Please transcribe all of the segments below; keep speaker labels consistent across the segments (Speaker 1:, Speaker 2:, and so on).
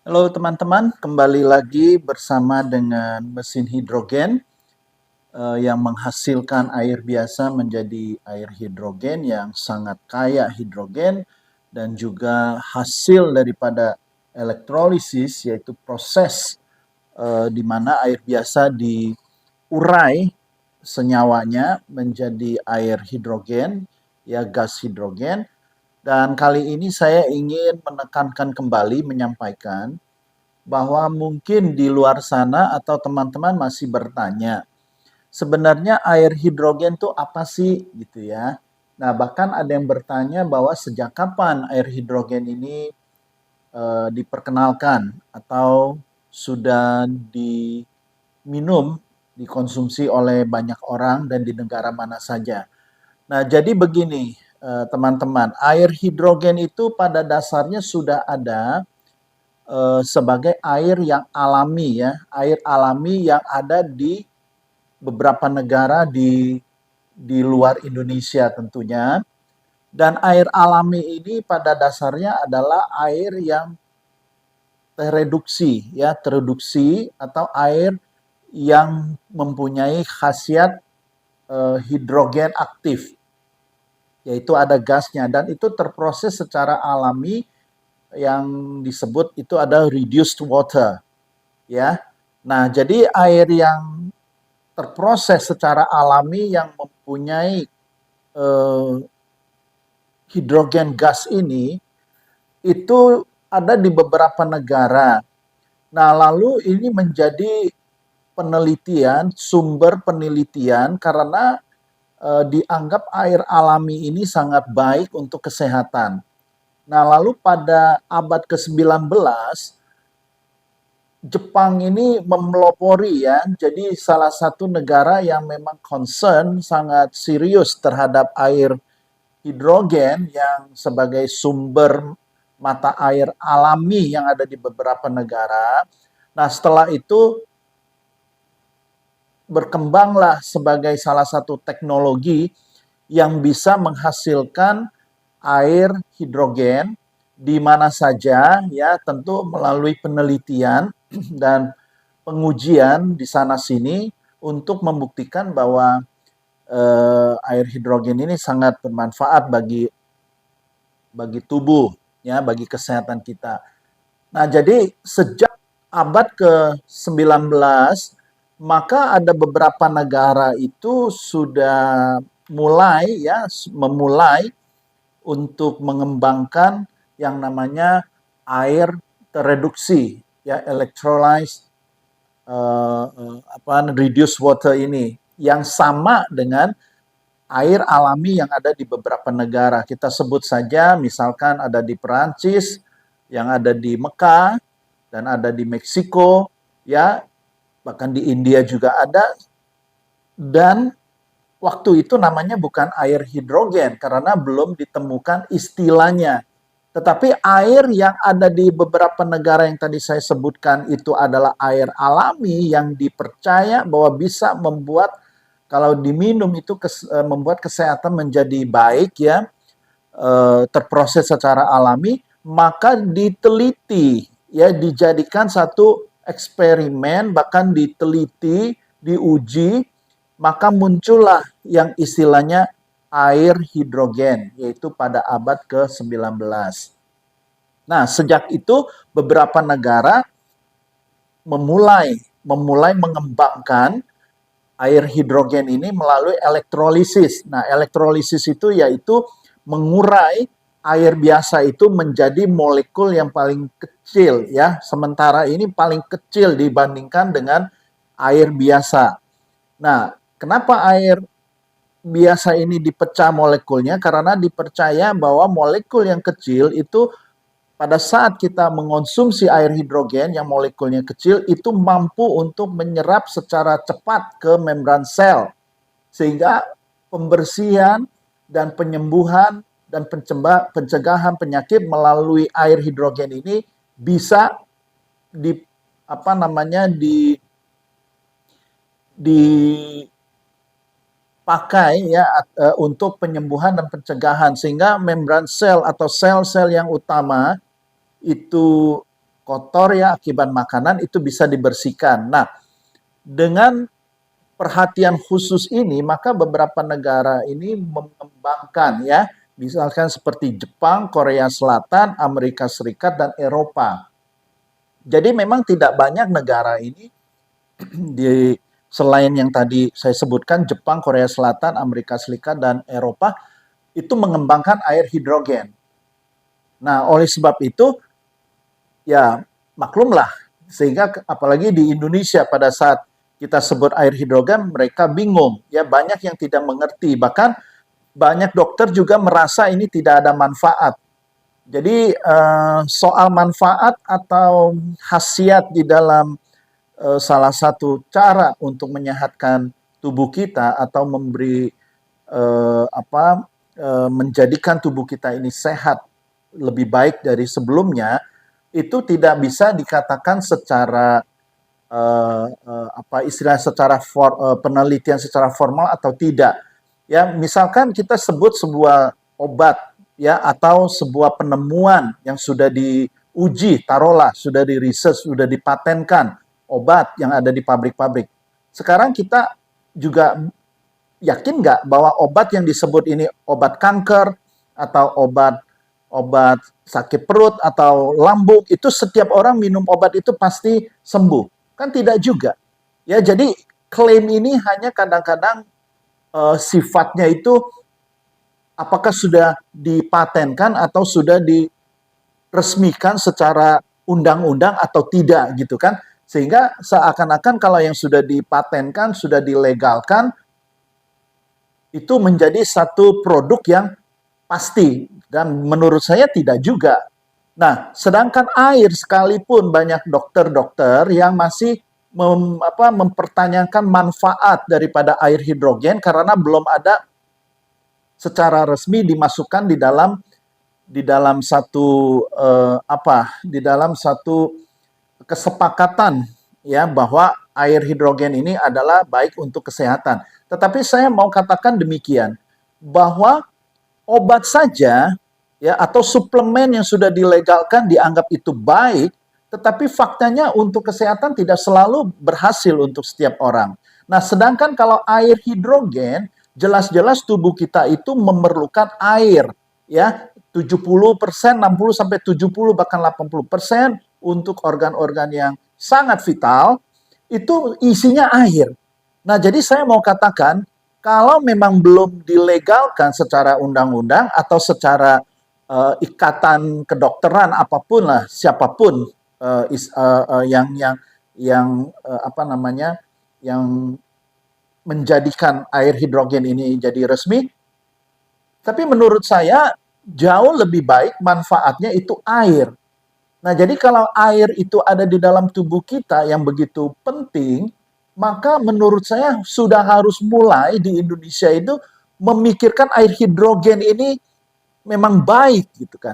Speaker 1: Halo teman-teman, kembali lagi bersama dengan mesin hidrogen yang menghasilkan air biasa menjadi air hidrogen yang sangat kaya hidrogen dan juga hasil daripada elektrolisis, yaitu proses di mana air biasa diurai senyawanya menjadi air hidrogen, ya gas hidrogen. Dan kali ini saya ingin menekankan kembali menyampaikan bahwa mungkin di luar sana atau teman-teman masih bertanya, sebenarnya air hidrogen itu apa sih gitu ya. Nah, bahkan ada yang bertanya bahwa sejak kapan air hidrogen ini diperkenalkan atau sudah diminum, dikonsumsi oleh banyak orang dan di negara mana saja. Nah, jadi begini teman-teman, air hidrogen itu pada dasarnya sudah ada sebagai air yang alami ya, air alami yang ada di beberapa negara di luar Indonesia tentunya. Dan air alami ini pada dasarnya adalah air yang tereduksi ya, tereduksi atau air yang mempunyai khasiat hidrogen aktif, yaitu ada gasnya dan itu terproses secara alami yang disebut itu ada reduced water ya. Nah, jadi air yang terproses secara alami yang mempunyai eh, hidrogen gas ini itu ada di beberapa negara. Nah, lalu ini menjadi penelitian, sumber penelitian karena dianggap air alami ini sangat baik untuk kesehatan. Nah, lalu pada abad ke-19 Jepang ini memelopori ya, jadi salah satu negara yang memang concern sangat serius terhadap air hidrogen yang sebagai sumber mata air alami yang ada di beberapa negara. Nah, setelah itu berkembanglah sebagai salah satu teknologi yang bisa menghasilkan air hidrogen di mana saja ya, tentu melalui penelitian dan pengujian di sana sini untuk membuktikan bahwa air hidrogen ini sangat bermanfaat bagi tubuh ya, bagi kesehatan kita. Nah, jadi sejak abad ke-19 maka ada beberapa negara itu sudah mulai ya, memulai untuk mengembangkan yang namanya air tereduksi ya, electrolyzed reduced water ini yang sama dengan air alami yang ada di beberapa negara. Kita sebut saja misalkan ada di Perancis, yang ada di Mekah, dan ada di Meksiko, ya, bahkan di India juga ada. Dan waktu itu namanya bukan air hidrogen karena belum ditemukan istilahnya. Tetapi air yang ada di beberapa negara yang tadi saya sebutkan itu adalah air alami yang dipercaya bahwa bisa membuat kalau diminum itu membuat kesehatan menjadi baik ya, terproses secara alami, maka diteliti ya, dijadikan satu eksperimen, bahkan diteliti, diuji, maka muncullah yang istilahnya air hidrogen, yaitu pada abad ke-19. Nah, sejak itu beberapa negara memulai mengembangkan air hidrogen ini melalui elektrolisis. Nah, elektrolisis itu yaitu mengurai air biasa itu menjadi molekul yang paling kecil ya. Sementara ini paling kecil dibandingkan dengan air biasa. Nah, kenapa air biasa ini dipecah molekulnya? Karena dipercaya bahwa molekul yang kecil itu pada saat kita mengonsumsi air hidrogen yang molekulnya kecil itu mampu untuk menyerap secara cepat ke membran sel sehingga pembersihan dan penyembuhan dan pencegahan penyakit melalui air hidrogen ini bisa di apa namanya dipakai ya untuk penyembuhan dan pencegahan sehingga membran sel atau sel-sel yang utama itu kotor ya akibat makanan itu bisa dibersihkan. Nah, dengan perhatian khusus ini, maka beberapa negara ini mengembangkan ya, misalkan seperti Jepang, Korea Selatan, Amerika Serikat, dan Eropa. Jadi memang tidak banyak negara ini di selain yang tadi saya sebutkan, Jepang, Korea Selatan, Amerika Serikat, dan Eropa itu mengembangkan air hidrogen. Nah, oleh sebab itu, ya maklumlah, sehingga apalagi di Indonesia pada saat kita sebut air hidrogen, mereka bingung. Ya banyak yang tidak mengerti. Bahkan banyak dokter juga merasa ini tidak ada manfaat. Jadi soal manfaat atau khasiat di dalam salah satu cara untuk menyehatkan tubuh kita atau memberi menjadikan tubuh kita ini sehat lebih baik dari sebelumnya, itu tidak bisa dikatakan secara penelitian secara formal atau tidak. Ya, misalkan kita sebut sebuah obat ya atau sebuah penemuan yang sudah diuji, taruhlah sudah diriset, sudah dipatenkan obat yang ada di pabrik-pabrik. Sekarang kita juga yakin nggak bahwa obat yang disebut ini obat kanker atau obat sakit perut atau lambung itu setiap orang minum obat itu pasti sembuh? Kan tidak juga. Ya, jadi klaim ini hanya kadang-kadang sifatnya itu apakah sudah dipatenkan atau sudah diresmikan secara undang-undang atau tidak gitu kan. Sehingga seakan-akan kalau yang sudah dipatenkan, sudah dilegalkan, itu menjadi satu produk yang pasti. Dan menurut saya tidak juga. Nah, sedangkan air sekalipun banyak dokter-dokter yang masih mempertanyakan manfaat daripada air hidrogen karena belum ada secara resmi dimasukkan di dalam satu kesepakatan ya bahwa air hidrogen ini adalah baik untuk kesehatan. Tetapi saya mau katakan demikian, bahwa obat saja ya atau suplemen yang sudah dilegalkan dianggap itu baik, tetapi faktanya untuk kesehatan tidak selalu berhasil untuk setiap orang. Nah, sedangkan kalau air hidrogen, jelas-jelas tubuh kita itu memerlukan air ya 70%, 60 sampai 70 bahkan 80% untuk organ-organ yang sangat vital itu isinya air. Nah, jadi saya mau katakan kalau memang belum dilegalkan secara undang-undang atau secara ikatan kedokteran apapun lah, siapapun yang menjadikan air hidrogen ini jadi resmi, tapi menurut saya jauh lebih baik manfaatnya itu air. Nah, jadi kalau air itu ada di dalam tubuh kita yang begitu penting, maka menurut saya sudah harus mulai di Indonesia itu memikirkan air hidrogen ini memang baik gitu kan.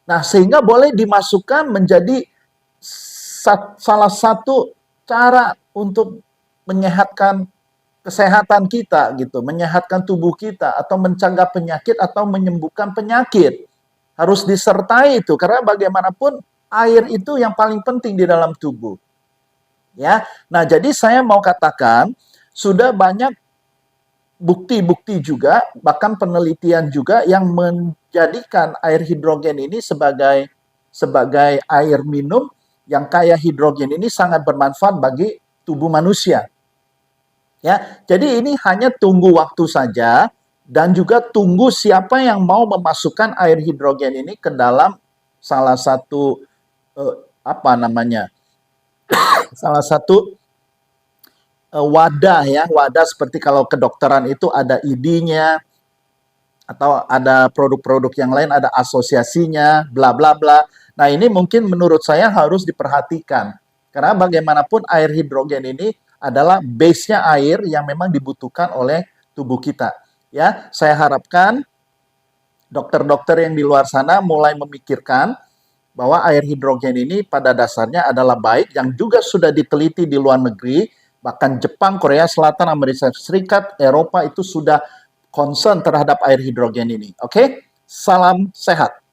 Speaker 1: Nah, sehingga boleh dimasukkan menjadi salah satu cara untuk menyehatkan kesehatan kita gitu, menyehatkan tubuh kita atau mencegah penyakit atau menyembuhkan penyakit. Harus disertai itu karena bagaimanapun air itu yang paling penting di dalam tubuh. Ya. Nah, jadi saya mau katakan sudah banyak bukti-bukti juga, bahkan penelitian juga yang menjadikan air hidrogen ini sebagai air minum yang kaya hidrogen ini sangat bermanfaat bagi tubuh manusia. Ya, jadi ini hanya tunggu waktu saja dan juga tunggu siapa yang mau memasukkan air hidrogen ini ke dalam salah satu salah satu wadah ya, wadah seperti kalau kedokteran itu ada ID-nya atau ada produk-produk yang lain, ada asosiasinya, bla bla bla. Nah, ini mungkin menurut saya harus diperhatikan. Karena bagaimanapun air hidrogen ini adalah base-nya air yang memang dibutuhkan oleh tubuh kita. Ya, saya harapkan dokter-dokter yang di luar sana mulai memikirkan bahwa air hidrogen ini pada dasarnya adalah baik, yang juga sudah diteliti di luar negeri. Bahkan Jepang, Korea Selatan, Amerika Serikat, Eropa itu sudah concern terhadap air hidrogen ini. Oke? Salam sehat.